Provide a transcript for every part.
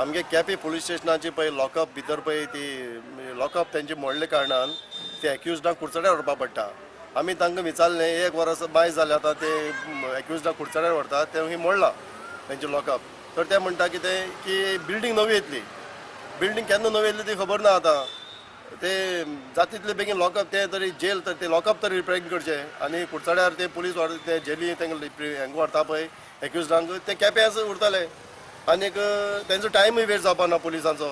आमगे केपे पुलीस स्टेशनाची पळय लॉकअप भितर पळय ती लॉकअप त्यांचे मोडले कारणान ते एक्युजडांक कुडचड्यार व्हरपा पडटा. आमी तांकां विचारलें 1 वर्स मायज जालें आतां ते एक्युजडांक कुडचड्यार व्हरता ते ही मोडला तेंचे लॉकअप. तर ते म्हणटा कितें की बिल्डींग नवी येतली. बिल्डींग केन्ना नवी येतली ती खबर ना आतां. ते जाता तितले बेगीन लॉकअप ते तरी जेल तर ते लॉकअप तरी रिपेरिंग करचे आनी कुडचड्यार ते पुलीस ते जेली तांकां हेंका व्हरता पळय एक्युजडांक ते केप्याच उरतले आनीक तेंचो टायमूय वेस्ट जावपा ना पुलिसांचो.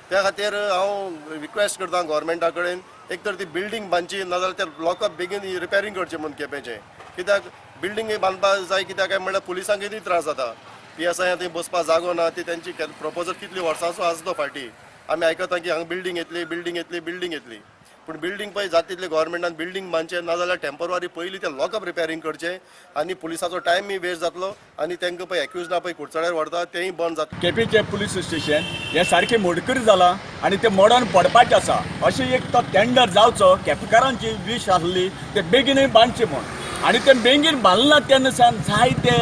त्या खातीर हांव रिक्वेस्ट करता गोवोरमेंटा कडेन एक तर ती बिल्डींग बांदची नाजाल्यार ते लॉकअप बेगीन रिपेरिंग करचें म्हणून केपेचें. कित्याक बिल्डींग बांदपा जाय कित्याक काय म्हणल्यार पुलिसांक कितें त्रास जाता. PSI थंय बसपा जागो ना ती तेंची प्रपोजल कितली वर्सांचो आसा तो फाटीं आमी आयकता की हांगा बिल्डींग येतली पूण बिल्डींग पळय जाता तितले गोवोरमेंटान बिल्डींग बांदचें नाजाल्यार टेम्पररी पयलीं ते लॉकअप रिपेरिंग करचें आनी पुलिसाचो टायमूय वेस्ट जातलो आनी तांकां पळय एक्युजडां पळय कुडचड्यार व्हरता तेंय बंद जाता. केपेंचें पुलीस स्टेशन हें सारकें मोडकरी जालां आनी तें मोडोन पडपाचें आसा. अशें एक तो टेंडर जावचो केपेकारांची वीश आसली ते बेगीनूय बांदचें म्हूण आनी तें बेगीन बांदलां तेन्ना सावन जायते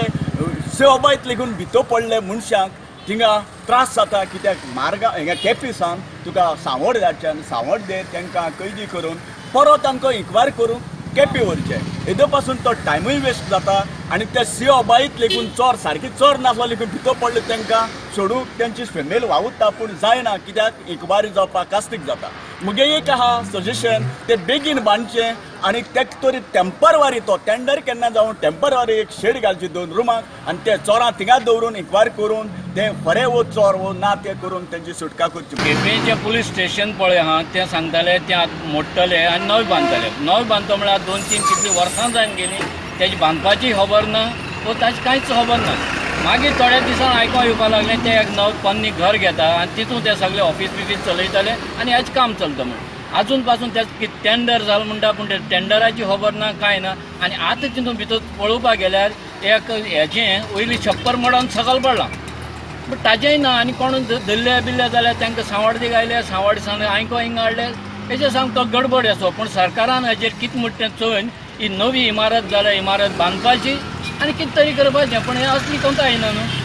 सेवाबायत लेगून भितर पडले मनशांक थिंगा त्रास जाता. कित्याक मार्गा हिंगा केपें सावन तुका सांवड धाडचें आनी सांवड देत तांकां कैदी करून परत तांकां इन्क्वायरी करून केपें व्हरचें. हेदो पासून तो टायमूय वेस्ट जाता आनी ते सेवाबायत लेगून चोर सारकी चोर नासलो लेगून भितर पडले तांकां सोडूंक तेंची फेमेल वावुरता पूण जायना कित्याक इन्क्वायरी जावपाक कास्तीक जाता. मुगे एक आहा सजेशन ते बेगीन बांदचें आनी तेका तरी टेम्परवारी तो टेंडर केन्ना जावन टेम्परवारी एक शेड घालची 2 रुमाक आनी ते चोरां थिंगा दवरून इन्क्वायरी करून ते खरे वो चोर वो ना ते करून तेंची सुटका करची. केपेंचें पुलीस स्टेशन पळय आहा तें सांगताले तें आतां मोडटले आनी नवें बांदतले. नवें बांदता म्हळ्यार 2-3 कितलीं वर्सां जावन गेलीं तेजी बांदपाची खबर ना वो ताची कांयच खबर ना. मागीर थोड्या दिसान आयकोंक येवपाक लागलें ते एक नवें पोन्नी घर घेता आनी तितून ते सगळे ऑफीस बिफीस चलयताले आनी हेजें काम चलता म्हूण. आजून पासून ते टेंडर जालें म्हणटा पूण ते टेंडराची खबर ना कांय ना आनी आतां तितून भितर पळोवपाक गेल्यार एक हेजें वयली छप्पर मोडोन सकयल पडलां. बट ताजेंय ना आनी कोण धरले बिल्ले जाल्यार तांकां सांवड्डे गायले सांवड सांग आयको हिंगा हाडले हेजें सांग तो गडबड आसो. पूण सरकारान हेजेर कितें म्हणटा तें चोवन ही नवी इमारत जाल्यार इमारत बांदपाची आनी कितें तरी करपाचें पूण हें असली कोणता येना न्हू.